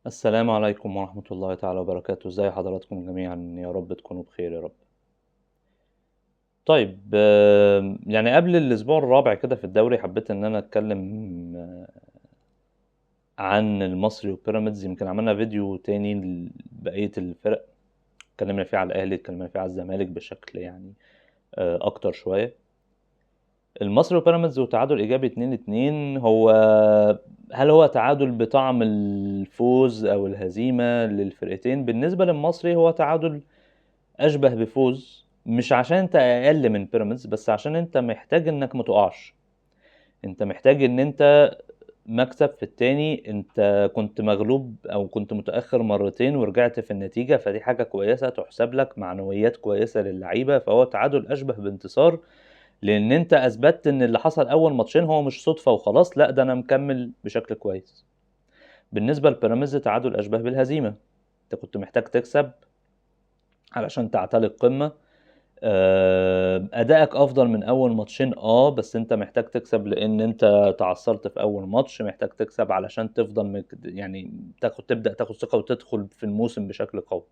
السلام عليكم ورحمة الله تعالى وبركاته، ازي حضراتكم جميعا؟ يا رب تكونوا بخير يا رب. طيب يعني قبل الأسبوع الرابع كده في الدوري حبيت إن أنا أتكلم عن المصري وبيراميدز. يمكن عملنا فيديو تاني لبقية الفرق، اتكلمنا فيه على الأهلي، اتكلمنا فيه على الزمالك بشكل يعني أكتر شوية. المصري وبيراميدز وتعادل إيجابي 2-2، هل هو تعادل بطعم الفوز أو الهزيمة للفرقتين؟ بالنسبة للمصري هو تعادل اشبه بفوز، مش عشان انت اقل من بيراميدز، بس عشان انت محتاج انك متقعش. انت محتاج ان انت مكسب في التاني، انت كنت مغلوب او كنت متأخر مرتين ورجعت في النتيجة، فدي حاجة كويسة تحسب لك، معنويات كويسة للعيبة، فهو تعادل اشبه بانتصار. لان انت اثبتت ان اللي حصل اول ماتشين هو مش صدفة وخلاص، لا ده انا مكمل بشكل كويس. بالنسبة لبيراميدز تعادل اشبه بالهزيمة، انت كنت محتاج تكسب علشان تعتلي القمة. ادائك افضل من اول ماتشين، بس انت محتاج تكسب لان انت تعثرت في اول ماتش، محتاج تكسب علشان تفضل يعني تبدأ تاخد ثقة وتدخل في الموسم بشكل قوي.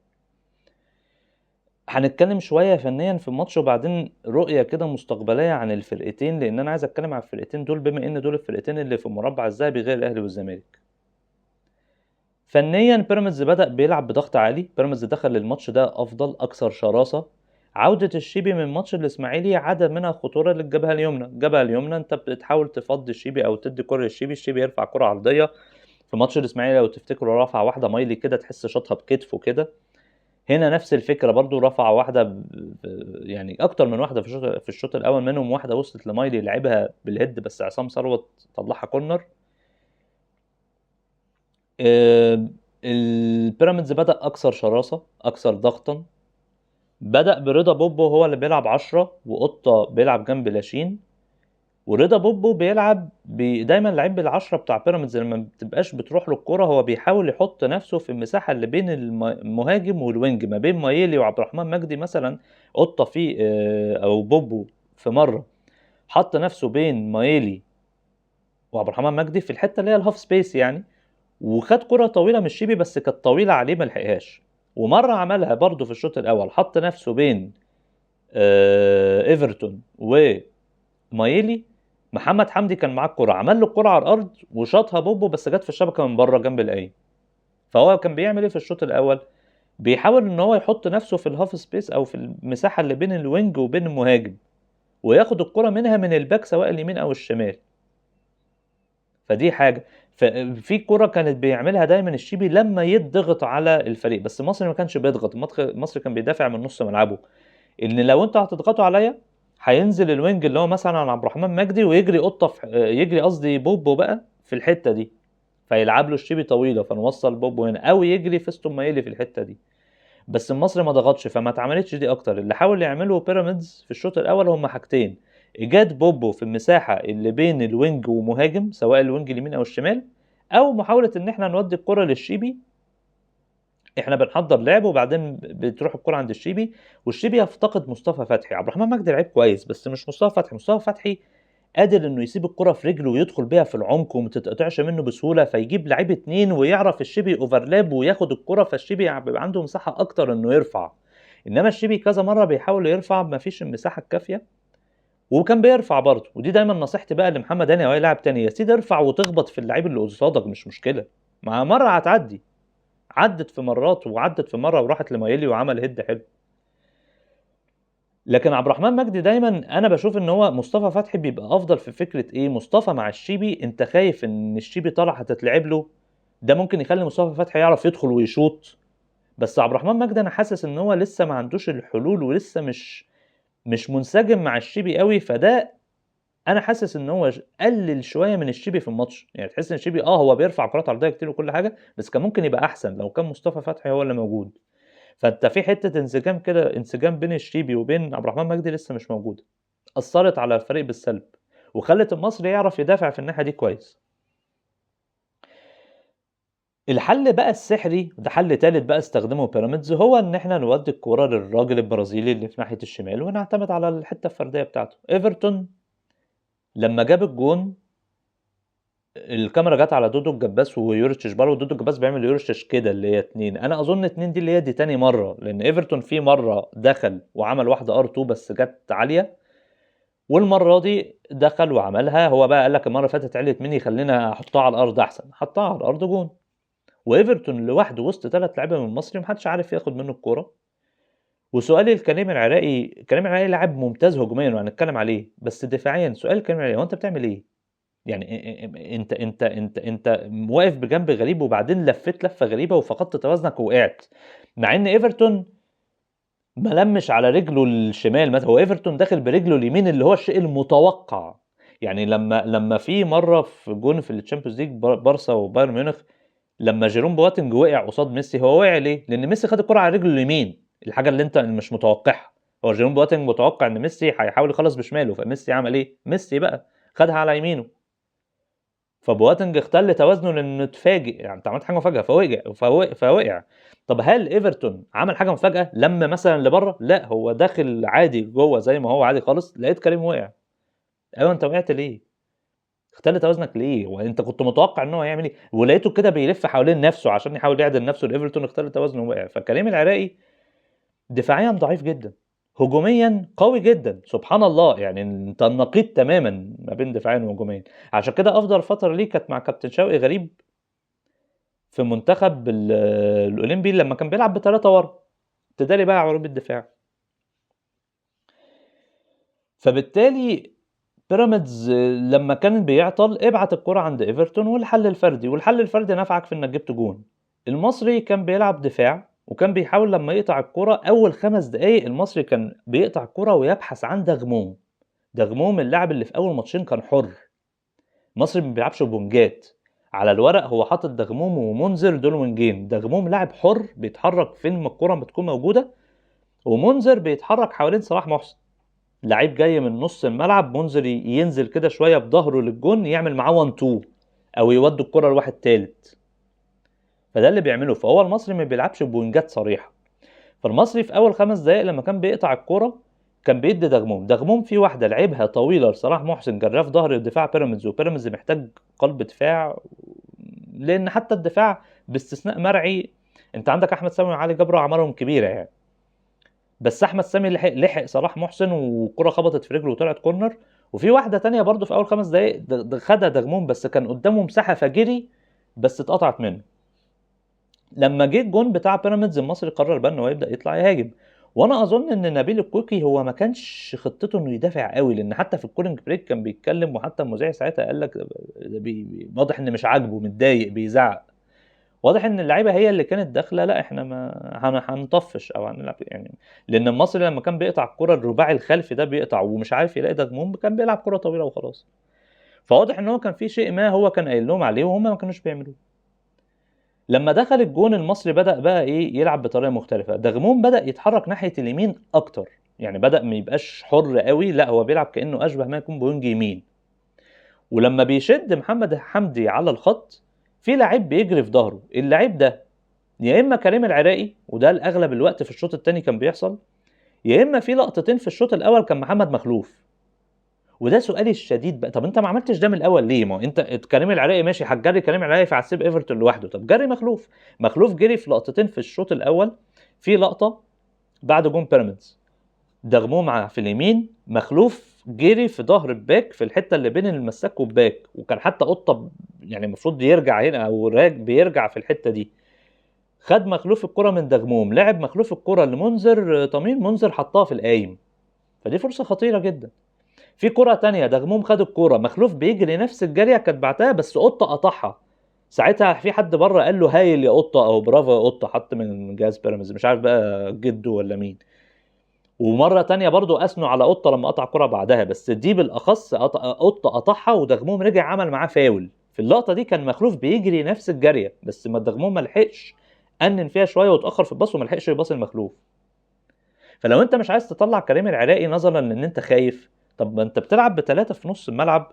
هنتكلم شوية فنيا في الماتش وبعدين رؤية كده مستقبلية عن الفرقتين، لان انا عايز اتكلم عن الفرقتين دول بما ان دول الفرقتين اللي في المربع الذهبي غير الاهلي والزمالك. فنيا بيراميدز بدأ بيلعب بضغط عالي، بيراميدز دخل للماتش ده افضل اكثر شراسة. عودة الشيبي من ماتش الاسماعيلي عدا منها خطورة للجبهة اليمنى، الجبهة اليمنى انت بتحاول تفضي الشيبي او تدي كرة للشيبي، الشيبي يرفع كرة عرضية. في ماتش الاسماعيلي لو تفتكروا رفع واحدة مايلي كده تحس شاطها بكتفه كده. هنا نفس الفكرة برضو، رفع واحدة يعني اكتر من واحدة في الشوط الاول، منهم واحدة وصلت لمايلي لعبها بالهيد بس عصام ثروت طلعها كورنر. آه، البيراميدز بدأ أكثر شراسة أكثر ضغطا، بدأ برضا بوبو هو اللي بيلعب 10 وقطة بيلعب جنب لاشين. ورضا بوبو بيلعب دايما لعيب بالعشرة بتاع بيراميدز لما بتبقاش بتروح له الكرة هو بيحاول يحط نفسه في المساحة اللي بين المهاجم والوينج، ما بين مايلي وعبد الرحمن مجدي مثلا. قطة في أو بوبو في مرة حط نفسه بين مايلي وعبد الرحمن مجدي في الحتة اللي هي الهاف سبيس يعني، وخد كرة طويلة من الشيبي بس كانت طويلة عليه ما لحقهاش. ومرة عملها برضه في الشوط الأول، حط نفسه بين ايفرتون ومايلي. محمد حمدي كان معاه الكرة، عمل له الكرة على الأرض وشاطها بوبو بس جت في الشبكة من بره جنب الأي. فهو كان بيعمل ايه في الشوط الأول؟ بيحاول ان هو يحط نفسه في الهاف سبيس او في المساحة اللي بين الوينج وبين المهاجم، وياخد الكرة منها من الباك سواء اليمين او الشمال. فدي حاجه. ففي كرة كانت بيعملها دايما الشيبي لما يضغط على الفريق، بس مصر ما كانش بيضغط، مصر كان بيدافع من نص ملعبه. ان لو انتوا هتضغطوا عليا هينزل الوينج اللي هو مثلا عن عبد الرحمن مجدي ويجري قطه يجري قصدي بوبو بقى في الحته دي، فيلعب له الشيبي طويله فنوصل بوبو هنا، او يجري فيستون مايلي في الحته دي. بس المصري ما ضغطش فما اتعملتش دي اكتر. اللي حاول يعمله بيراميدز في الشوط الاول هم حاجتين: ايجاد بوبو في المساحه اللي بين الوينج ومهاجم سواء الوينج اليمين او الشمال، او محاوله ان احنا نودي الكره للشيبي. احنا بنحضر لعب وبعدين بتروح الكره عند الشيبي، والشيبي يفتقد مصطفى فتحي. عبد الرحمن مجدي لعيب كويس بس مش مصطفى فتحي. مصطفى فتحي قادر انه يسيب الكرة في رجله ويدخل بيها في العمق وما تتقطعش منه بسهولة، فيجيب لعيب اتنين ويعرف الشيبي اوفرلاب وياخد الكرة، فالشيبي بيبقى عنده مساحة اكتر انه يرفع. انما الشيبي كذا مرة بيحاول يرفع مفيش المساحة الكافية، وكان بيرفع برضه. ودي دايما نصيحتي بقى لمحمد هاني او اي لاعب تاني: يا سيدي ارفع وتخبط في اللعيب اللي قصادك مش مشكلة، مع مرة هتعدي. عدت في مرات وعدت في مرة وراحت لمايلي وعمل هيد حلو. لكن عبد الرحمن مجدي دايما انا بشوف ان هو مصطفى فتحي بيبقى افضل في فكره ايه، مصطفى مع الشيبي انت خايف ان الشيبي طالع هتتلعب له، ده ممكن يخلي مصطفى فتحي يعرف يدخل ويشوط. بس عبد الرحمن مجدي انا حاسس ان هو لسه ما عندوش الحلول ولسه مش منسجم مع الشيبي قوي، فده انا حاسس ان هو قلل شويه من الشيبي في الماتش. يعني تحس ان الشيبي هو بيرفع كرات عرضيه كتير وكل حاجه، بس كان ممكن يبقى احسن لو كان مصطفى فتحي هو اللي موجود. فانت في حته انسجام كده، انسجام بين الشيبي وبين عبد الرحمن مجدي لسه مش موجوده، اثرت على الفريق بالسلب وخلت المصري يعرف يدافع في الناحيه دي كويس. الحل بقى السحري ده حل تالت بقى استخدمه بيراميدز، هو ان احنا نودي الكوره للراجل البرازيلي اللي في ناحيه الشمال ونعتمد على الحته الفرديه بتاعته. ايفرتون لما جاب الجون الكاميرا جت على دودو الجباس ويوريس تشبالو، ودودو الجباس بيعمل يوريس كده اللي هي 2. انا اظن 2 دي اللي هي دي تاني مره، لان ايفرتون في مره دخل وعمل واحده ار2 بس جت عاليه، والمره دي دخل وعملها. هو بقى قال لك المره اللي فاتت عليت مني، خلينا احطها على الارض احسن، حطها على الارض جون. وايفرتون لوحده وسط 3 لعيبه من المصري محدش عارف ياخد منه الكوره. وسؤالي لكريم العراقي، كريم العراقي لاعب ممتاز هجوميا وهنتكلم عليه، بس دفاعيا سؤال كريم العراقي، هو انت بتعمل ايه؟ يعني انت واقف بجنب غريب، وبعدين لفيت لفه غريبه وفقدت توازنك ووقعت، مع ان ايفرتون ما لمش على رجله الشمال مثلا، هو ايفرتون داخل برجله اليمين اللي هو الشيء المتوقع. يعني لما في مره في جون في الشامبيونز ليج بارسا وبايرن ميونخ، لما جيروم بواتنج وقع قصاد ميسي، هو وقع ليه؟ لان ميسي خد الكره على رجله اليمين، الحاجه اللي انت مش متوقعها. هو جيروم بواتنج متوقع ان ميسي هيحاول يخلص بشماله، فميسي عمل ايه؟ ميسي بقى خدها على يمينه، فبواتنج اختل توازنه لانه اتفاجئ، يعني انت عملت حاجه مفاجاه فوقع. طب هل ايفرتون عمل حاجه مفاجاه لما مثلا لبره؟ لا، هو داخل عادي جوه زي ما هو عادي خالص، لقيت كريم وقع. ايوه، انت وقعت ليه؟ اختل توازنك ليه؟ وانت كنت متوقع ان هو هيعمل ايه؟ ولقيته كده بيلف حوالين نفسه عشان يحاول يعدل نفسه لايفرتون، اختل توازنه ووقع. فكريم العراقي دفاعيا ضعيف جدا، هجوميا قوي جدا، سبحان الله. يعني انت النقيض تماما ما بين دفاعيا وهجوميا. عشان كده افضل فتره ليه كانت مع كابتن شوقي غريب في منتخب الاولمبي، لما كان بيلعب ب3 ورا، تداري بقى عروض الدفاع. فبالتالي بيراميدز لما كان بيعطل ابعت الكرة عند ايفرتون والحل الفردي، والحل الفردي نفعك في انك جبت جون. المصري كان بيلعب دفاع، وكان بيحاول لما يقطع الكرة اول 5 دقايق المصري كان بيقطع الكرة ويبحث عن دغموم. دغموم اللاعب اللي في اول ماتشين كان حر. المصري ما بيلعبش بونجات، على الورق هو حاطط دغموم ومنذر دول وينجين. دغموم لاعب حر بيتحرك فين ما الكرة بتكون موجودة، ومنذر بيتحرك حوالين صلاح محسن، لعيب جاي من نص الملعب. منذر ينزل كده شويه بظهره للجون يعمل معاه 1 2 او يودي الكره لواحد تالت. فده اللي بيعمله. فهو المصري ما بيلعبش بوينجات صريحه. فالمصري في اول 5 دقائق لما كان بيقطع الكره كان بيدي دغموم في واحده لعبها طويله لصلاح محسن جراه في ظهر دفاع بيراميدز، وبيراميدز محتاج قلب دفاع، لان حتى الدفاع باستثناء مرعي، انت عندك احمد سامي وعلي جبر اعمارهم كبيره يعني، بس احمد سامي لحق صلاح محسن والكره خبطت في رجله وطلعت كورنر. وفي واحده تانية برضو في اول 5 دقايق خدها دغمون، بس كان قدامه مساحه فجري بس اتقطعت منه. لما جه الجون بتاع بيراميدز المصري قرر بقى انه يبدا يطلع يهاجم. وانا اظن ان نبيل الكوكي هو ما كانش خطته انه يدافع قوي، لان حتى في الكولينج بريك كان بيتكلم، وحتى المذيع ساعتها قال لك واضح ان مش عاجبه، متضايق، بيزعق. واضح ان اللعيبه هي اللي كانت داخله لا احنا ما هنطفش او هنلعب يعني. لان المصري لما كان بيقطع الكره الرباعي الخلفي ده بيقطع ومش عارف يلاقي دجموم، كان بيلعب كره طويله وخلاص. فواضح ان هو كان في شيء ما هو كان قايل لهم عليه وهم ما كانوش بيعملوه. لما دخل الجون المصري بدأ بقى ايه يلعب بطريقه مختلفه. دغموم بدأ يتحرك ناحيه اليمين اكتر، يعني بدأ ما يبقاش حر قوي، لا هو بيلعب كأنه اشبه ما يكون بوينج يمين. ولما بيشد محمد حمدي على الخط في لعيب بيجري في ظهره، اللعيب ده يا اما كريم العراقي، وده الاغلب الوقت في الشوط الثاني كان بيحصل، يا اما في لقطتين في الشوط الاول كان محمد مخلوف. وده سؤالي الشديد بقى، طب انت ما عملتش ده من الاول ليه؟ ما انت كريم العراقي ماشي، هتجري كريم العراقي فهتسيب ايفرتون لوحده، طب جري مخلوف. مخلوف جري في لقطتين في الشوط الاول. في لقطه بعد جون بيراميدز دغموم في اليمين، مخلوف جري في ظهر الباك في الحته اللي بين المساك والباك، وكان حتى قطه يعني المفروض يرجع هنا او بيرجع في الحته دي. خد مخلوف الكرة من دغموم، لعب مخلوف الكرة لمنذر طمين، منذر حطها في القايم، فدي فرصة خطيرة جدا. في كرة تانية دغموم خد الكرة، مخلوف بيجري نفس الجرية كانت بعتها بس قطة قطعها. ساعتها في حد بره قال له هايل يا قطة او برافو يا قطة، حط من جهاز بيراميدز مش عارف بقى جده ولا مين. ومرة تانية برضو اثنوا على قطة لما قطع كرة بعدها، بس دي بالاخص قطة قطعها ودغموم رجع عمل معاه فاول. في اللقطة دي كان مخلوف بيجري نفس الجرية بس ما دغموم ما لحقش، انن فيها شويه واتاخر في الباص وما لحقش يباص المخلوف. فلو انت مش عايز تطلع كريم العراقي نظرا لان انت خايف، طب ما انت بتلعب ب3 في نص الملعب.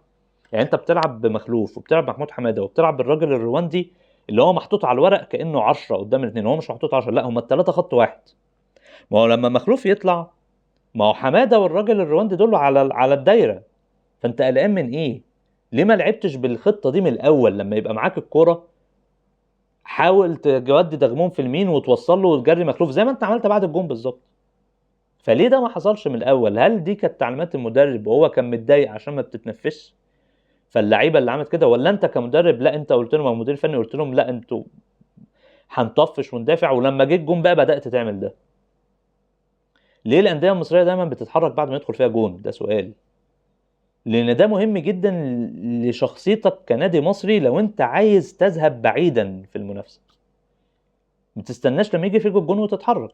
يعني انت بتلعب بمخلوف وبتلعب محمود حماده وبتلعب بالراجل الرواندي اللي هو محطوط على الورق كانه 10 قدام الاثنين، هو مش محطوط 10، لا هم ال3 خط واحد. ما هو لما مخلوف يطلع، ما هو حماده والراجل الرواندي دول على الدايره، فانت قلقان من ايه؟ ليه ما لعبتش بالخطه دي من الاول؟ لما يبقى معاك الكوره حاول تودي دغمون في اليمين وتوصل له وتجري مخلوف زي ما انت عملت بعد الجون بالظبط. فليه ده ما حصلش من الاول؟ هل دي كانت تعليمات المدرب وهو كان متضايق عشان ما بتتنفسش فاللعيبه اللي عملت كده، ولا انت كمدرب لا انت قلت لهم او مدير فني قلت لهم لا انتوا هنطفش وندافع، ولما جه الجون بقى بدات تعمل ده؟ ليه الانديه المصريه دايما بتتحرك بعد ما يدخل فيها جون؟ ده سؤال. لان ده مهم جدا لشخصيتك كنادي مصري لو انت عايز تذهب بعيدا في المنافسه. ما تستناش لما يجي فيك الجون وتتحرك.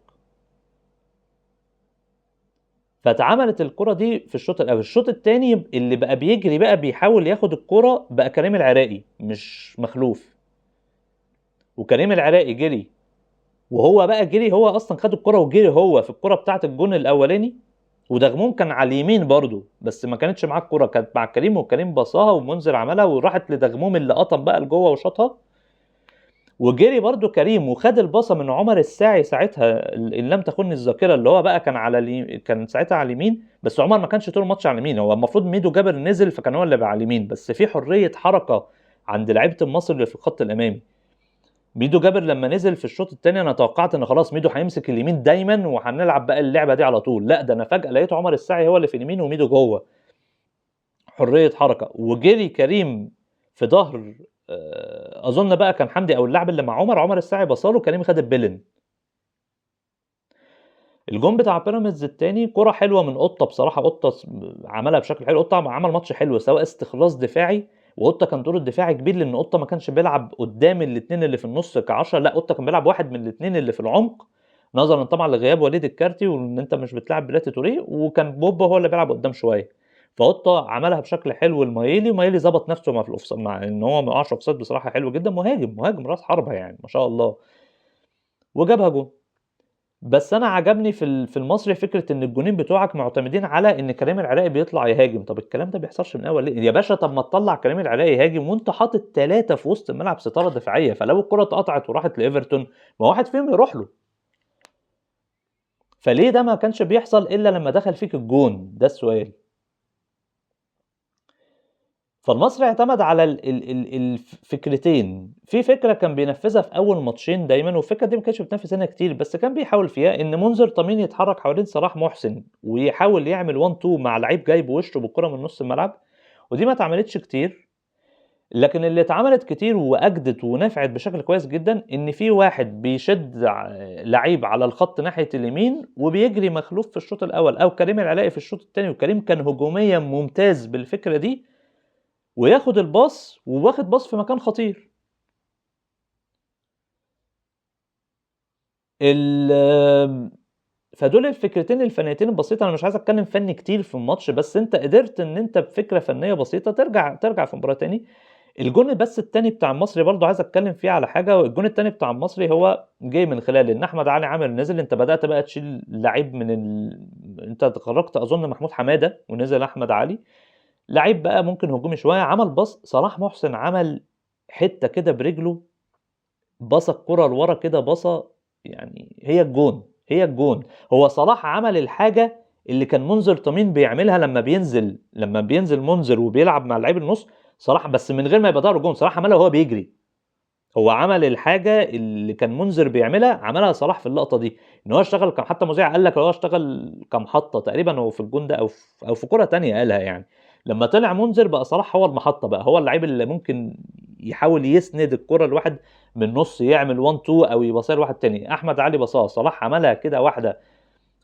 فاتعملت الكرة دي في الشوط الاول. الشوط الثاني اللي بقى بيجري بقى بيحاول ياخد الكرة بقى كريم العراقي مش مخلوف. وكريم العراقي جري، وهو بقى جري، هو اصلا خد الكرة وجري هو في الكرة بتاعه الجون الاولاني، ودغمون كان على اليمين برضه بس ما كانتش معاه الكرة، كانت مع كريم وكريم باصاها ومنذر عملها وراحت لدغموم اللي قطم بقى لجوه وشاطها. وجري برضو كريم وخد الباصه من عمر الساعي ساعتها ان لم تخن الذاكره، اللي هو بقى كان كان ساعتها على اليمين، بس عمر ما كانش طول الماتش على اليمين، هو المفروض ميدو جابر نزل فكان هو اللي بقى على اليمين، بس في حريه حركه عند لعيبه المصري اللي في الخط الامامي. ميدو جابر لما نزل في الشوط الثاني انا توقعت ان خلاص ميدو هيمسك اليمين دايما وهنلعب بقى اللعبه دي على طول، لا ده انا فجاه لقيت عمر الساعي هو اللي في اليمين وميدو جوه. حريه حركه. وجري كريم في ظهر اظن بقى كان حمدي او اللاعب اللي مع عمر الساعي بصاله، كريم خد البلن. الجون بتاع بيراميدز الثاني كرة حلوه من قطه بصراحه، قطه عملها بشكل حلو، قطه عمل ماتش حلو سواء استخلاص دفاعي، وقطه كان دور الدفاعي كبير لان قطه ما كانش بيلعب قدام الاثنين اللي في النص ك10، لا قطه كان بيلعب واحد من الاثنين اللي في العمق نظرا طبعا لغياب وليد الكارتي وان انت مش بتلعب بلاتي توريه، وكان بوبا هو اللي بيلعب قدام شويه. فقطه عملها بشكل حلو المايلي، ومايلي ظبط نفسه مع الاوفسايد مع ان هو ما وقعش اوفسايد بصراحه، حلو جدا، مهاجم راس حربه يعني ما شاء الله، وجابها جون. بس انا عجبني في المصري فكره ان الجونين بتوعك معتمدين على ان كريم العراقي بيطلع يهاجم. طب الكلام ده بيحصلش من الاول ليه يا باشا؟ طب ما تطلع كريم العراقي يهاجم وانت حاطط 3 في وسط الملعب ستاره دفاعيه، فلو الكره اتقطعت وراحت لايفرتون ما واحد فيهم يروح له. فليه ده ما كانش بيحصل الا لما دخل فيك الجون؟ ده السؤال. فالمصري اعتمد على الفكرتين. في فكره كان بينفذها في اول ماتشين دايما، والفكره دي ما كانش بتنفذ هنا كتير بس كان بيحاول فيها، ان منذر طمين يتحرك حوالين صلاح محسن ويحاول يعمل 1 2 مع لعيب جاي بوشه بالكره من نص الملعب، ودي ما اتعملتش كتير. لكن اللي اتعملت كتير واجدت ونفعت بشكل كويس جدا ان في واحد بيشد لعيب على الخط ناحيه اليمين وبيجري مخلوف في الشوط الاول او كريم العلاء في الشوط الثاني، وكريم كان هجوميا ممتاز بالفكره دي وياخد الباص وواخد باص في مكان خطير. فدول الفكرتين الفنيتين البسيطه. انا مش عايز اتكلم فني كتير في الماتش، بس انت قدرت ان انت بفكره فنيه بسيطه ترجع في مباراه تاني. الجون بس التاني بتاع المصري برضو عايز اتكلم فيه على حاجه. الجون التاني بتاع المصري هو جاي من خلال ان احمد علي عامر نزل، انت بدات بقى تشيل لعيب انت خرجت اظن محمود حماده ونزل احمد علي، لعيب بقى ممكن هجومي شويه، عمل باص صلاح محسن عمل حته كده برجله، باصه الكره لورا كده باصه، يعني هي الجون. هو صلاح عمل الحاجه اللي كان منذر طمين بيعملها لما بينزل منذر وبيلعب مع لعيب النص صلاح، بس من غير ما يبقى ظهره جون، صلاح عملها وهو بيجري. هو عمل الحاجه اللي كان منذر بيعملها عملها صلاح في اللقطه دي، ان هو اشتغل حتى مذيع قال لك هو اشتغل كمحطه تقريبا، هو في الجون ده او في كره تانية قالها يعني. لما طلع منذر بقى صلاح هو المحطه، بقى هو اللعيب اللي ممكن يحاول يسند الكره لواحد من النص يعمل 1 2 او يباصيها لواحد تاني. احمد علي بصاها، صلاح عملها كده واحده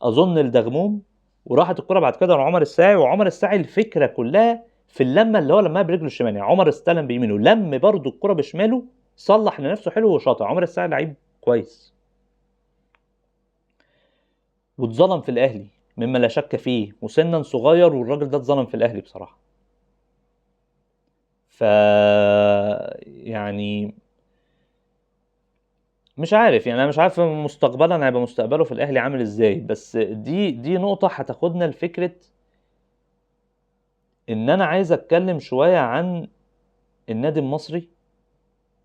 اظن الدغموم، وراحت الكره بعد كده لعمر الساعي، وعمر الساعي الفكره كلها في اللمه اللي هو لمها برجله الشمال، يعني عمر استلم بيمينه لم برده الكره بشماله، صلح لنفسه حلو وشاطر. عمر الساعي لعيب كويس واتظلم في الاهلي مما لا شك فيه، وسنا صغير والراجل ده اتظلم في الاهلي بصراحه. ف يعني مش عارف، يعني انا مش عارف مستقبلا هيبقى مستقبله في الاهلي عامل ازاي، بس دي نقطه هتاخدنا لفكره ان انا عايز اتكلم شويه عن النادي المصري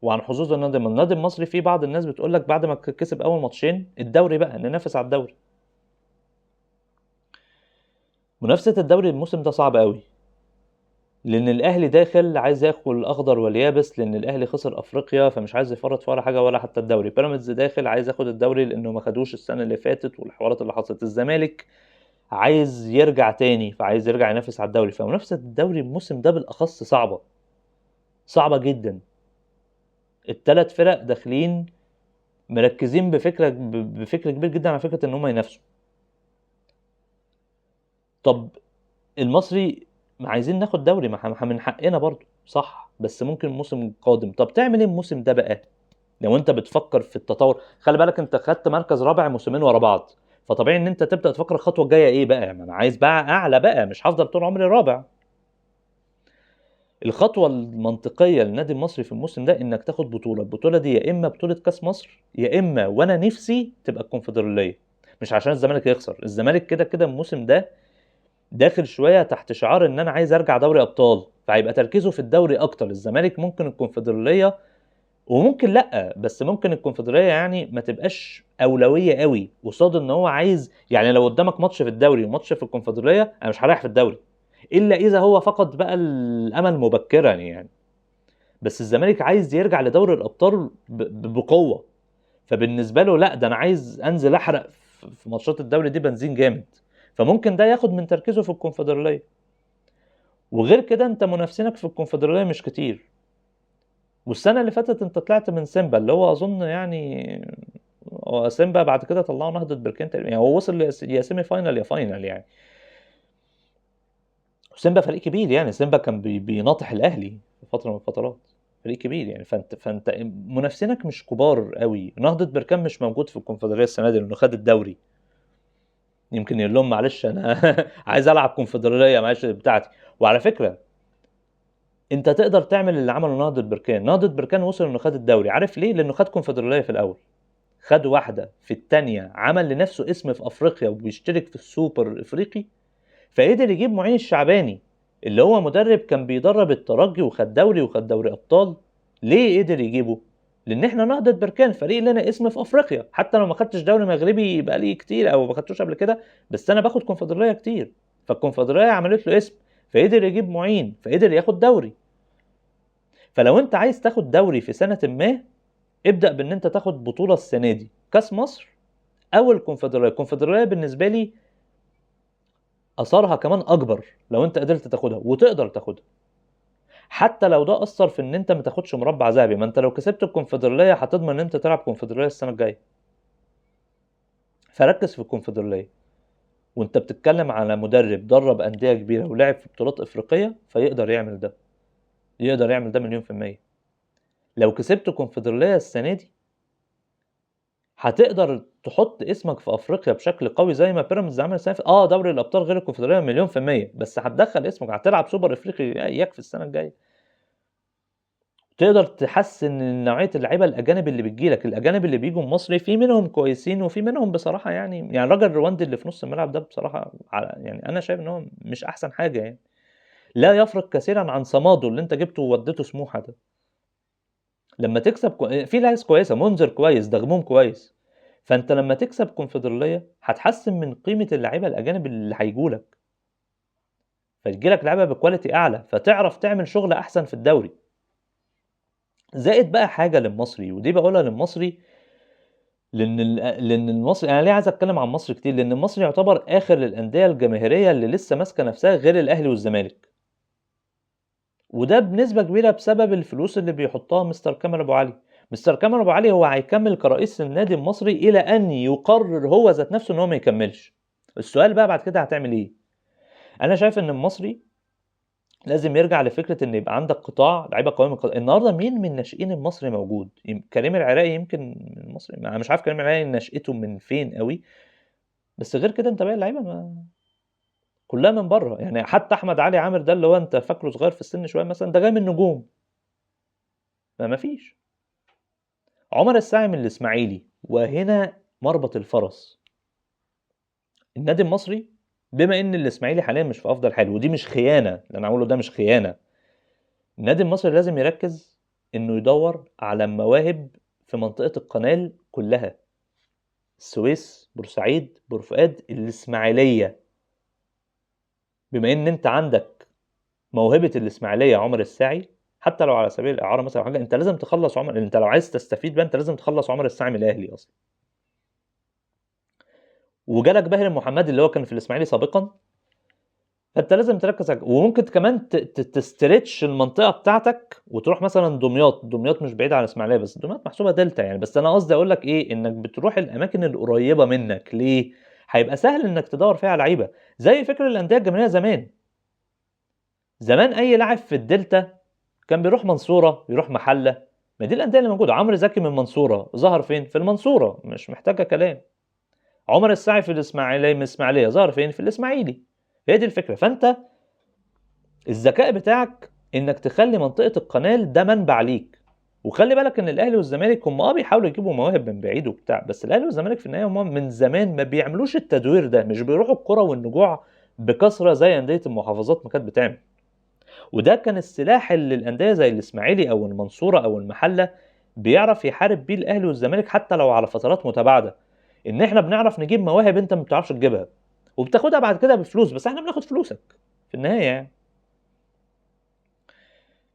وعن حظوظ النادي المصري. في بعض الناس بتقول لك بعد ما كسب اول ماتشين الدوري بقى ننافس على الدوري. منافسه الدوري الموسم ده صعب قوي، لان الاهلي داخل عايز ياكل الاخضر واليابس، لان الاهلي خسر افريقيا فمش عايز يفرط في ولا حاجه ولا حتى الدوري. بيراميدز داخل عايز ياخد الدوري لانه ما خدوش السنه اللي فاتت والحوارات اللي حصلت. الزمالك عايز يرجع تاني فعايز يرجع ينافس على الدوري. فمنافسه الدوري الموسم ده بالاخص صعبه، صعبه جدا. الثلاث فرق داخلين مركزين بفكر كبير جدا على فكره ان هم ينافسوا. طب المصري عايزين ناخد دوري، ما من حقنا برضو صح، بس ممكن الموسم القادم. طب تعمل ايه الموسم ده بقى لو انت بتفكر في التطور؟ خلي بالك انت خدت مركز رابع موسمين ورا بعض، فطبيعي ان انت تبدا تفكر الخطوه الجايه ايه بقى. يعني انا عايز بقى اعلى بقى، مش هفضل طول عمري رابع. الخطوه المنطقيه للنادي المصري في الموسم ده انك تاخد بطوله. البطوله دي يا اما بطوله كاس مصر، يا اما وانا نفسي تبقى الكونفدراليه. مش عشان الزمالك يخسر، الزمالك كده كده الموسم ده داخل شويه تحت شعار ان انا عايز ارجع دوري ابطال، فهيبقى تركيزه في الدوري اكتر. الزمالك ممكن الكونفدراليه وممكن لا، بس ممكن الكونفدراليه يعني ما تبقاش اولويه قوي قصاد ان هو عايز. يعني لو قدامك ماتش في الدوري وماتش في الكونفدراليه، انا مش هريح في الدوري الا اذا هو فقد بقى الامل مبكرا يعني. بس الزمالك عايز يرجع لدوري الابطال بقوه، فبالنسبه له لا، ده انا عايز انزل احرق في ماتشات الدوري دي بنزين جامد. فممكن ده ياخد من تركيزه في الكونفدراليه. وغير كده انت منافسينك في الكونفدراليه مش كتير. والسنه اللي فاتت انت طلعت من سيمبا اللي هو اظن يعني، هو سيمبا بعد كده طلعوا نهضة بركان تقريبا، يعني هو وصل يا سيمي فاينال يا فاينال يعني. سيمبا فريق كبير يعني، سيمبا كان بيناطح الاهلي في فتره من الفترات، فريق كبير يعني. فانت منافسينك مش كبار قوي. نهضة بركان مش موجود في الكونفدراليه السنه دي لانه خد الدوري. يمكن يقول لهم معلش انا عايز العب كونفدراليه معلش بتاعتي. وعلى فكره انت تقدر تعمل اللي عمله نهضة بركان. نهضة بركان وصل انه خد الدوري، عارف ليه؟ لانه خد كونفدراليه في الاول، خد واحده في الثانيه، عمل لنفسه اسم في افريقيا وبيشترك في السوبر الافريقي. فقدر يجيب معين الشعباني اللي هو مدرب كان بيدرب الترجي وخد دوري وخد دوري ابطال. ليه قدر يجيبه؟ لان احنا نهضة بركان فريق لنا اسم في افريقيا، حتى لو ما خدتش دوري مغربي بقالي كتير او ما خدتوش قبل كده، بس انا باخد كونفدراليه كتير. فالكونفدراليه عملت له اسم، فقدر يجيب معين، فقدر ياخد دوري. فلو انت عايز تاخد دوري في سنه ما، ابدا بان انت تاخد بطوله السنه دي كاس مصر او الكونفدراليه. الكونفدراليه بالنسبه لي اثارها كمان اكبر لو انت قدرت تاخدها، وتقدر تاخدها حتى لو ده اثر في ان انت ما تاخدش مربع ذهبي. ما انت لو كسبت الكونفدراليه هتضمن ان انت تلعب كونفدراليه السنه الجايه. فركز في الكونفدراليه. وانت بتتكلم على مدرب درب انديه كبيره ولعب في بطولات افريقيه، فيقدر يعمل ده، يقدر يعمل ده مليون في الميه. لو كسبت الكونفدراليه السنه دي هتقدر تحط اسمك في افريقيا بشكل قوي زي ما بيراميدز عمل السنه دوري الابطال غير الكونفدراليه مليون في الميه، بس هتدخل اسمك، هتلعب سوبر افريقي يكفي السنه الجايه. تقدر تحسن نوعيه اللعيبه الاجانب اللي بتجيلك. الاجانب اللي بيجوا مصر في منهم كويسين وفي منهم بصراحه يعني الراجل الرواندي اللي في نص الملعب ده بصراحه يعني انا شايف ان هو مش احسن حاجه يعني. لا يفرق كثيرا عن صمادو اللي انت جبته ووديته سموحه ده. لما تكسب في ناس كويسه، منذر كويس، دغموم كويس. فانت لما تكسب كونفدراليه هتحسن من قيمه اللعيبه الاجانب اللي هيجولك، فتجيلك لعيبه بكواليتي اعلى، فتعرف تعمل شغل احسن في الدوري. زائد بقى حاجه للمصري، ودي بقولها للمصري لان المصري، انا ليه عايز اتكلم عن مصر كتير؟ لان المصري يعتبر اخر الانديه الجماهيريه اللي لسه ماسكه نفسها غير الاهلي والزمالك. وده بنسبة كبيرة بسبب الفلوس اللي بيحطها مستر كامل أبو علي. مستر كامل أبو علي هو هيكمل كرئيس النادي المصري إلى أن يقرر هو ذات نفسه إن هو ما يكملش. السؤال بقى بعد كده هتعمل إيه؟ أنا شايف إن المصري لازم يرجع لفكرة إن يبقى عندك قطاع لعيبة قوية النهارده مين من ناشئين المصري موجود؟ كريم العراقي يمكن من المصري، أنا مش عارف كريم العراقي نشأته من فين قوي، بس غير كده أنت باقي اللعيبة كلها من بره يعني. حتى أحمد علي عامر ده اللي هو أنت فاكره صغير في السن شوية مثلا، ده جاي من نجوم، فما فيش. عمر الساعي من الإسماعيلي، وهنا مربط الفرس. النادي المصري بما ان الإسماعيلي حاليا مش في افضل حال، ودي مش خيانة اللي انا اقوله، ده مش خيانة. النادي المصري لازم يركز انه يدور على مواهب في منطقة القنال كلها، السويس، بورسعيد، بورفؤاد، الإسماعيلية. بما ان انت عندك موهبه الاسماعيليه عمر الساعي، حتى لو على سبيل الاعاره مثلا أو حاجه، انت لازم تخلص عمر، انت لو عايز تستفيد بقى انت لازم تخلص عمر الساعي من الاهلي اصلا. وجالك باهر محمدي اللي هو كان في الاسماعيلي سابقا، فانت لازم تركز وممكن كمان تستريتش المنطقه بتاعتك وتروح مثلا دمياط. دمياط مش بعيد عن اسماعيليه، بس دمياط محسوبه دلتا يعني. بس انا قصدي اقول لك ايه، انك بتروح الاماكن القريبه منك. ليه؟ هيبقى سهل انك تدور فيها على لعيبه، زي فكر الانديه الجماهيريه زمان. زمان اي لاعب في الدلتا كان بيروح منصوره، يروح محله. ما دي الانديه اللي موجوده. عمرو زكي من منصوره ظهر فين؟ في المنصوره، مش محتاجه كلام. عمر الساعي في الاسماعيليه، من الاسماعيليه ظهر فين؟ في الاسماعيلي. هي دي الفكره. فانت الذكاء بتاعك انك تخلي منطقه القنال ده منبع ليك. وخلي بالك ان الاهلي والزمالك هم بيحاولوا يجيبوا مواهب من بعيد وبتاع، بس الاهلي والزمالك في النهايه هم من زمان ما بيعملوش التدوير ده، مش بيروحوا الكره والنجوع بكثره زي انديه المحافظات ما كانت بتعمل. وده كان السلاح اللي الانديه زي الاسماعيلي او المنصوره او المحله بيعرف يحارب بيه الاهلي والزمالك، حتى لو على فترات متباعده. ان احنا بنعرف نجيب مواهب انت ما بتعرفش تجيبها، وبتاخدها بعد كده بفلوس، بس احنا بناخد فلوسك في النهايه يعني.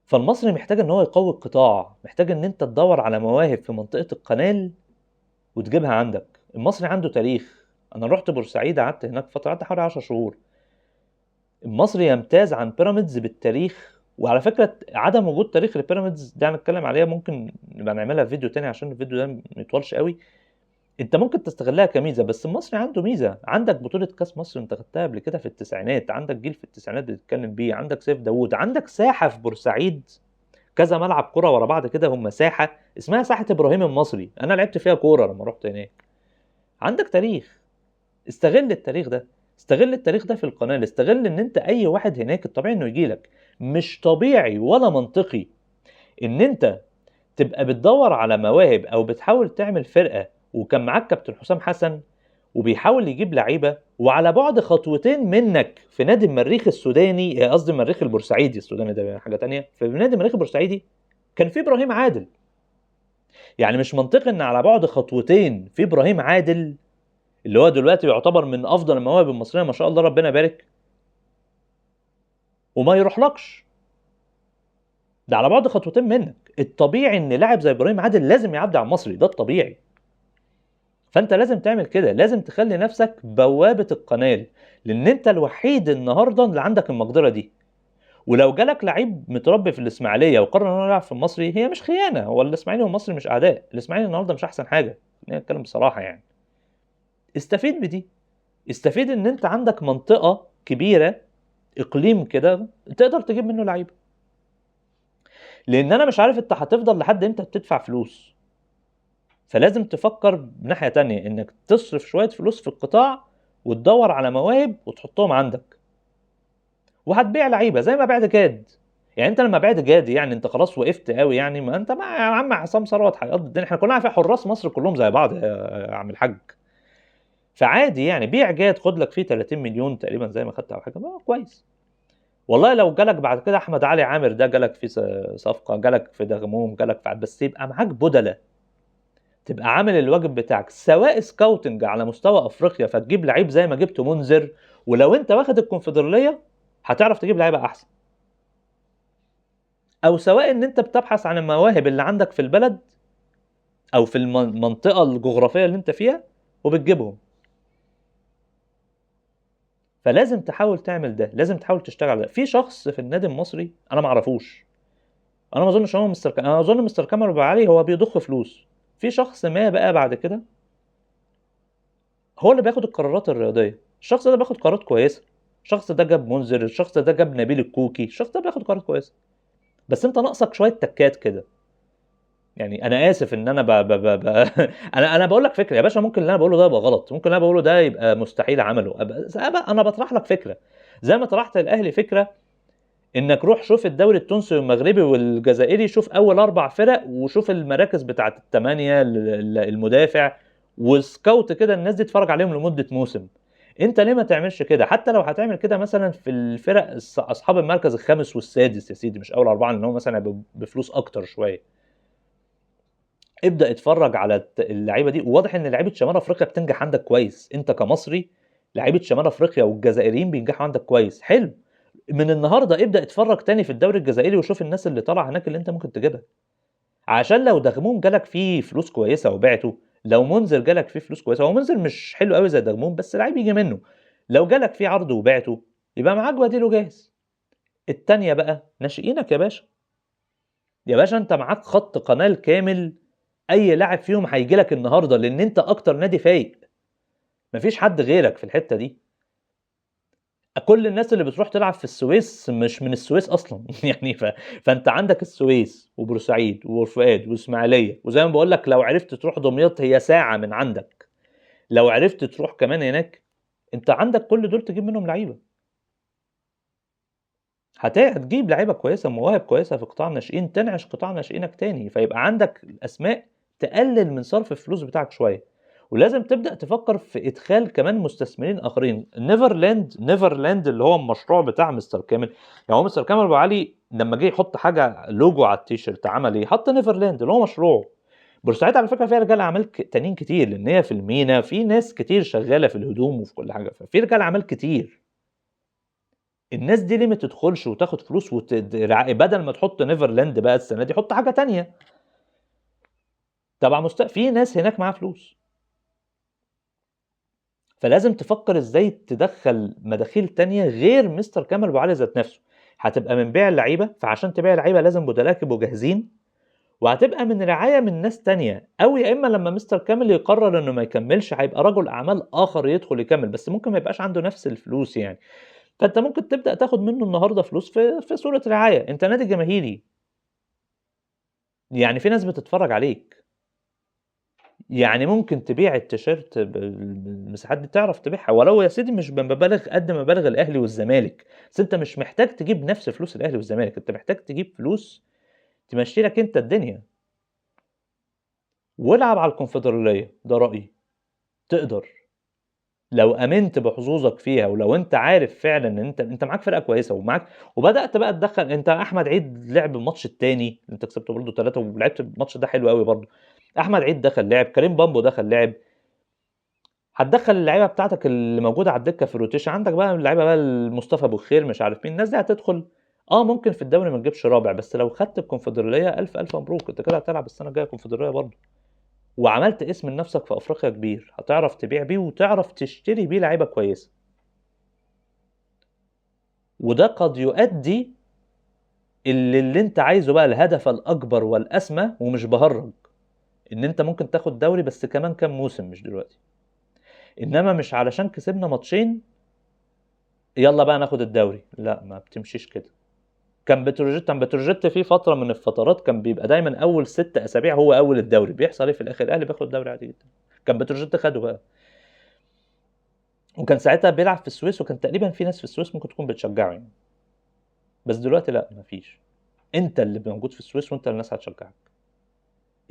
فالمصري محتاج ان هو يقوي القطاع، محتاج ان انت تدور على مواهب في منطقة القنال وتجيبها عندك. المصري عنده تاريخ. انا رحت بورسعيد، قعدت هناك فترة، قعدت حوالي 10 شهور. المصري يمتاز عن بيراميدز بالتاريخ. وعلى فكرة عدم وجود تاريخ لبيراميدز ده هنتكلم عليها، ممكن نبقى نعملها في فيديو تاني عشان الفيديو ده ما يطولش قوي. انت ممكن تستغلها كميزة، بس المصري عنده ميزة. عندك بطولة كاس مصر انت خدتها قبل كده في التسعينات، عندك جيل في التسعينات بتتكلم بيه، عندك سيف داوود، عندك ساحة في بورسعيد، كذا ملعب كرة ورا بعض كده، هم ساحة اسمها ساحة إبراهيم المصري، أنا لعبت فيها كورة لما رحت هناك. عندك تاريخ، استغل التاريخ ده. استغل التاريخ ده في القناة. استغل إن أنت أي واحد هناك الطبيعي إنه يجيلك. مش طبيعي ولا منطقي إن أنت تبقى بتدور على مواهب أو بتحاول تعمل فرقة، وكان معاك كابتن حسام حسن وبيحاول يجيب لعيبة، وعلى بعد خطوتين منك في نادي المريخ السوداني، قصدي المريخ البورسعيدي، السوداني ده حاجة تانية، في نادي المريخ البورسعيدي كان في ابراهيم عادل. يعني مش منطقي ان على بعد خطوتين في ابراهيم عادل اللي هو دلوقتي يعتبر من افضل المواهب المصريه ما شاء الله ربنا يبارك، وما يروحلكش. ده على بعد خطوتين منك. الطبيعي ان لاعب زي ابراهيم عادل لازم يعدي على المصري، ده الطبيعي. فانت لازم تعمل كده، لازم تخلي نفسك بوابه القنال، لان انت الوحيد النهارده اللي عندك المقدره دي. ولو جالك لعيب متربي في الاسماعيليه وقرر انه يلعب في المصري، هي مش خيانه. هو الاسماعيلي والمصري مش اعداء، الاسماعيلي النهارده مش احسن حاجه، خلينا نتكلم بصراحه يعني. استفيد بدي. استفيد ان انت عندك منطقة كبيرة، اقليم كده تقدر تجيب منه لعيبة. لان انا مش عارف انت هتفضل لحد امتى بتدفع فلوس. فلازم تفكر بناحية تانية، انك تصرف شوية فلوس في القطاع وتدور على مواهب وتحطهم عندك، وهتبيع لعيبة زي ما بعت جاد. يعني انت لما بعت جاد يعني انت خلاص وقفت قوي يعني؟ ما انت مع يا عم عصام ثروت هيقضي الدنيا، احنا كلنا عارفين حراس مصر كلهم زي بعض يا عم الحاج. فعادي يعني، بيع جاد خد لك فيه 30 مليون تقريبا زي ما خدت او حاجه، ما كويس. والله لو جالك بعد كده احمد علي عامر ده جالك في صفقه، جالك في دغموم، جالك في بس يبقى معاك بدله، تبقى عامل الواجب بتاعك، سواء سكاوتنج على مستوى افريقيا فتجيب لعيب زي ما جبت منذر، ولو انت واخد الكونفدراليه هتعرف تجيب لعيبه احسن، او سواء ان انت بتبحث عن المواهب اللي عندك في البلد او في المنطقه الجغرافيه اللي انت فيها وبتجيبهم. فلازم تحاول تعمل ده، لازم تحاول تشتغل على ده. في شخص في النادي المصري انا ما اعرفوش، انا ما اظنش هو مستر انا اظن مستر كامل ابو علي هو بيضخ فلوس. في شخص ما بقى بعد كده هو اللي بياخد القرارات الرياضيه. الشخص ده بياخد قرارات كويسه. الشخص ده جاب منذر، الشخص ده جاب نبيل الكوكي، الشخص ده بياخد قرارات كويسه. بس انت ناقصك شويه تكات كده. يعني انا اسف ان انا انا بقول لك فكره يا باشا، ممكن اللي انا بقوله ده يبقى غلط، ممكن اللي انا بقوله ده يبقى مستحيل عمله، انا بطرح لك فكره. زي ما طرحت الاهلي فكره انك روح شوف الدوري التونسي والمغربي والجزائري، شوف اول 4 فرق وشوف المراكز بتاعت الثمانية المدافع، وسكاوت كده الناس دي اتفرج عليهم لمدة موسم. انت ليه ما تعملش كده؟ حتى لو هتعمل كده مثلا في الفرق اصحاب المركز الخامس والسادس يا سيدي، مش اول 4 لان هو مثلا هيبقى بفلوس اكتر شوية. ابدأ اتفرج على اللعيبة دي، وواضح ان لعيبة شمال افريقيا بتنجح عندك كويس. انت كمصري لعيبة شمال افريقيا والجزائريين بينجحوا عندك كويس، حلو. من النهارده ابدا اتفرج تاني في الدوري الجزائري وشوف الناس اللي طالعه هناك اللي انت ممكن تجيبها، عشان لو دغمون جالك فيه فلوس كويسه وبعته، لو منذر جالك فيه فلوس كويسه، هو منذر مش حلو قوي زي دغمون بس لعيب يجي منه، لو جالك فيه عرض وبعته يبقى معاك بديله جاهز. التانية بقى ناشئينك يا باشا، يا باشا انت معاك خط قناه كامل، اي لاعب فيهم هيجي لك النهارده لان انت اكتر نادي فايق، مفيش حد غيرك في الحته دي. كل الناس اللي بتروح تلعب في السويس مش من السويس اصلا يعني فانت عندك السويس وبورسعيد وفؤاد واسماعيليه، وزي ما بقول لك لو عرفت تروح دمياط هي ساعه من عندك، لو عرفت تروح كمان هناك انت عندك كل دول تجيب منهم لعيبه، هتجيب لعيبه كويسه، مواهب كويسه في قطاع الناشئين، تنعش قطاع ناشئينك تاني، فيبقى عندك اسماء تقلل من صرف الفلوس بتاعك شويه. ولازم تبدا تفكر في ادخال كمان مستثمرين اخرين. نيفرلاند اللي هو المشروع بتاع مستر كامل، يعني هو مستر كامل ابو علي لما جه يحط حاجه لوجو على التيشيرت عمل ايه؟ حط نيفرلاند اللي هو مشروع. بورسعيد على فكره فيها رجال اعمال تانيين كتير، لان هي في المينا في ناس كتير شغاله في الهدوم وفي كل حاجه، ففي رجال اعمال كتير. الناس دي ليه ما تدخلش وتاخد فلوس بدل ما تحط نيفرلاند بقى السنه دي حط حاجه تانية تبع في ناس هناك معاها فلوس. فلازم تفكر ازاي تدخل مداخيل تانية غير مستر كامل ابو علي ذات نفسه. هتبقى من بيع اللعيبه، فعشان تبيع اللعيبه لازم بدلاء يبقوا جاهزين، وهتبقى من رعايه من ناس تانية، او يا اما لما مستر كامل يقرر انه ما يكملش هيبقى رجل اعمال اخر يدخل يكمل، بس ممكن ما يبقاش عنده نفس الفلوس يعني. فانت ممكن تبدا تاخد منه النهارده فلوس في صوره رعايه، انت نادي جماهيري يعني في ناس بتتفرج عليك، يعني ممكن تبيع التيشيرت بالمساحات دي، تعرف تبيعها ولو يا سيدي مش بمبالغ قد مبالغ الاهلي والزمالك، بس انت مش محتاج تجيب نفس فلوس الاهلي والزمالك، انت محتاج تجيب فلوس تمشي لك انت الدنيا. والعب على الكونفدراليه، ده رايي. تقدر لو امنت بحظوظك فيها، ولو انت عارف فعلا ان انت معاك فرقه كويسه ومعاك، وبدات بقى تدخل. انت احمد عيد لعب الماتش الثاني اللي انت كسبته برضه 3 ولعبت الماتش ده حلو قوي برضه، احمد عيد دخل لعب، كريم بامبو دخل لعب، هتدخل اللعيبه بتاعتك اللي موجوده على الدكه في الروتيشن، عندك بقى اللعيبه بقى مصطفى ابو خير مش عارف مين، الناس دي هتدخل. ممكن في الدوري ما تجيبش رابع، بس لو خدت الكونفدراليه الف الف مبروك، انت كده هتلعب السنه الجايه كونفدراليه برضه، وعملت اسم لنفسك في افريقيا كبير، هتعرف تبيع بيه وتعرف تشتري بيه لعيبه كويسه. وده قد يؤدي اللي انت عايزه بقى، الهدف الاكبر والاسمى، ومش بهرج، ان انت ممكن تاخد دوري بس كمان كام موسم مش دلوقتي. انما مش علشان كسبنا ماتشين يلا بقى ناخد الدوري، لا ما بتمشيش كده. كان بتروجيت في فتره من الفترات كان بيبقى دايما اول 6 اسابيع هو اول الدوري، بيحصل ايه في الاخر؟ الاهلي بياخد الدوري عادي جدا. كان بتروجيت خده بقى، وكان ساعتها بيلعب في السويس، وكان تقريبا في ناس في السويس ممكن تكون بتشجعه يعني. بس دلوقتي لا، مفيش، انت اللي موجود في السويس وانت اللي الناس هتشجعك.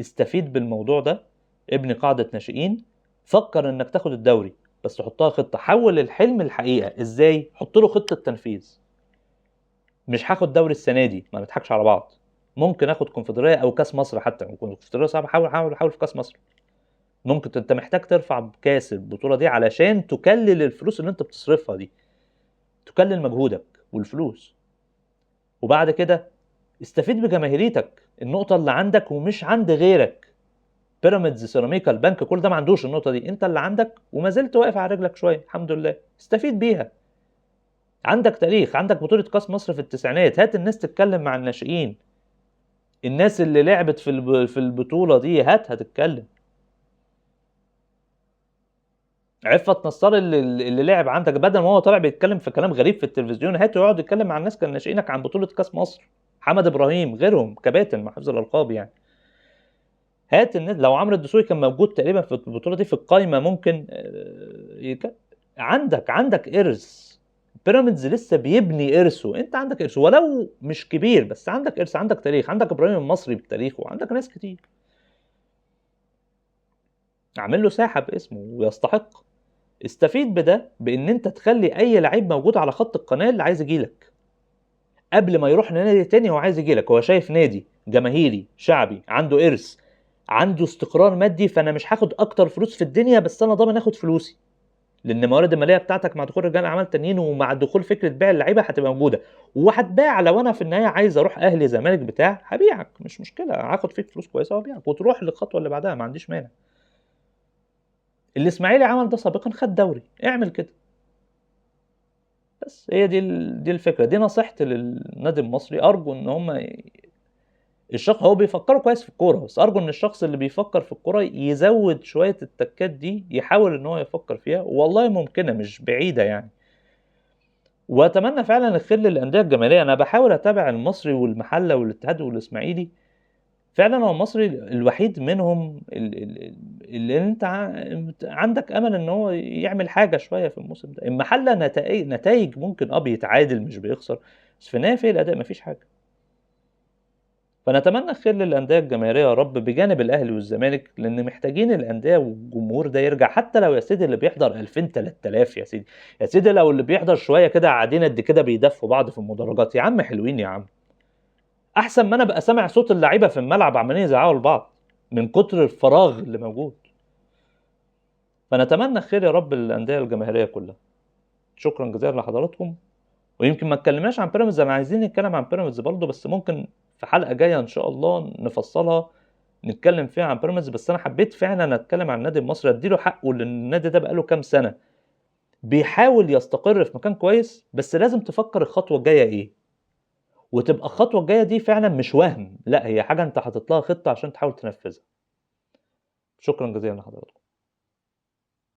استفيد بالموضوع ده، ابني قاعده ناشئين، فكر انك تاخد الدوري، بس تحطها خطه، حول الحلم الحقيقه ازاي، حط له خطه تنفيذ. مش هاخد دوري السنه دي، ما نضحكش على بعض، ممكن اخد كونفدراليه او كاس مصر، حتى لو كونفدراليه صعبه حاول في كاس مصر. ممكن انت محتاج ترفع بكاس البطوله دي علشان تكلل الفلوس اللي انت بتصرفها دي، تكلل مجهودك والفلوس. وبعد كده استفيد بجماهيريتك، النقطه اللي عندك ومش عند غيرك. بيراميدز، سيراميكا، البنك، كل ده ما عندوش النقطه دي، انت اللي عندك وما زلت واقف على رجلك شويه الحمد لله، استفيد بيها. عندك تاريخ، عندك بطوله كاس مصر في التسعينات، هات الناس تتكلم مع الناشئين، الناس اللي لعبت في البطوله دي هتتكلم. عفت نصار اللي لعب عندك، بدل ما هو طالع بيتكلم في كلام غريب في التلفزيون، هاته يقعد يتكلم مع الناس كان ناشئينك عن بطوله كاس مصر. حمد ابراهيم غيرهم كباتن مع حفظ الالقاب يعني. هات الناس، لو عمرو الدسوقي كان موجود تقريبا في البطوله دي في القايمه ممكن عندك ارث. بيراميدز لسه بيبني ارثه، انت عندك ارث ولو مش كبير، بس عندك ارث، عندك تاريخ، عندك ابراهيم المصري بتاريخه، وعندك ناس كتير. اعمل له ساحه باسمه ويستحق. استفيد بده بان انت تخلي اي لعيب موجود على خط القناه اللي عايز يجيلك قبل ما يروح لنادي تاني، هو عايز يجيلك، هو شايف نادي جماهيري شعبي عنده ارث، عنده استقرار مادي، فانا مش هاخد اكتر فلوس في الدنيا بس انا ضامن اخد فلوسي. لان الموارد الماليه بتاعتك مع دخول رجال اعمال تانيين ومع دخول فكره بيع اللعيبه هتبقى موجوده، وهتباع. لو انا في النهايه عايز اروح اهلي زمالك بتاع، هبيعك مش مشكله، هاخد فيك فلوس كويسه وابيعك وتروح للخطوه اللي بعدها، ما عنديش مانع. الاسماعيلي عمل ده سابقا، خد دوري، اعمل كده. بس هي دي الفكره، دي نصيحتي للنادي المصري. ارجو ان هم الشخص هو بيفكروا كويس في الكوره، بس ارجو ان الشخص اللي بيفكر في الكوره يزود شويه التكات دي، يحاول ان هو يفكر فيها، والله ممكنه مش بعيده يعني. واتمنى فعلا الخير للانديه الجماهيريه. انا بحاول اتابع المصري والمحله والاتحاد والاسماعيلي، فعلا هو المصري الوحيد منهم اللي انت عندك امل ان هو يعمل حاجه شويه في الموسم ده. المحله نتائج ممكن بيتعادل مش بيخسر، بس في النهايه في الاداء مفيش حاجه. فنتمنى الخير للانديه الجماهيريه يا رب، بجانب الاهلي والزمالك، لان محتاجين الانديه والجمهور ده يرجع. حتى لو يا سيدي اللي بيحضر 2000 3000 يا سيدي، يا سيدي لو اللي بيحضر شويه كده قاعدين قد كده بيدفوا بعض في المدرجات، يا عم حلوين يا عم، احسن ما انا بقى سامع صوت اللعيبه في الملعب عمالين يزعقوا لبعض من كتر الفراغ اللي موجود. فنتمنى الخير يا رب للانديه الجماهيريه كلها. شكرا جزيلا لحضراتكم. ويمكن ما اتكلمناش عن بيراميدز، انا عايزين نتكلم عن بيراميدز برضه، بس ممكن في حلقه جايه ان شاء الله نفصلها نتكلم فيها عن بيراميدز. بس انا حبيت فعلا اتكلم عن النادي المصري، اديله حقه، لان النادي ده بقاله كام سنه بيحاول يستقر في مكان كويس، بس لازم تفكر الخطوه الجايه ايه، وتبقى الخطوه الجايه دي فعلا مش وهم، لا هي حاجه انت حاطط لها خطه عشان تحاول تنفذها. شكرا جزيلا لحضرتك.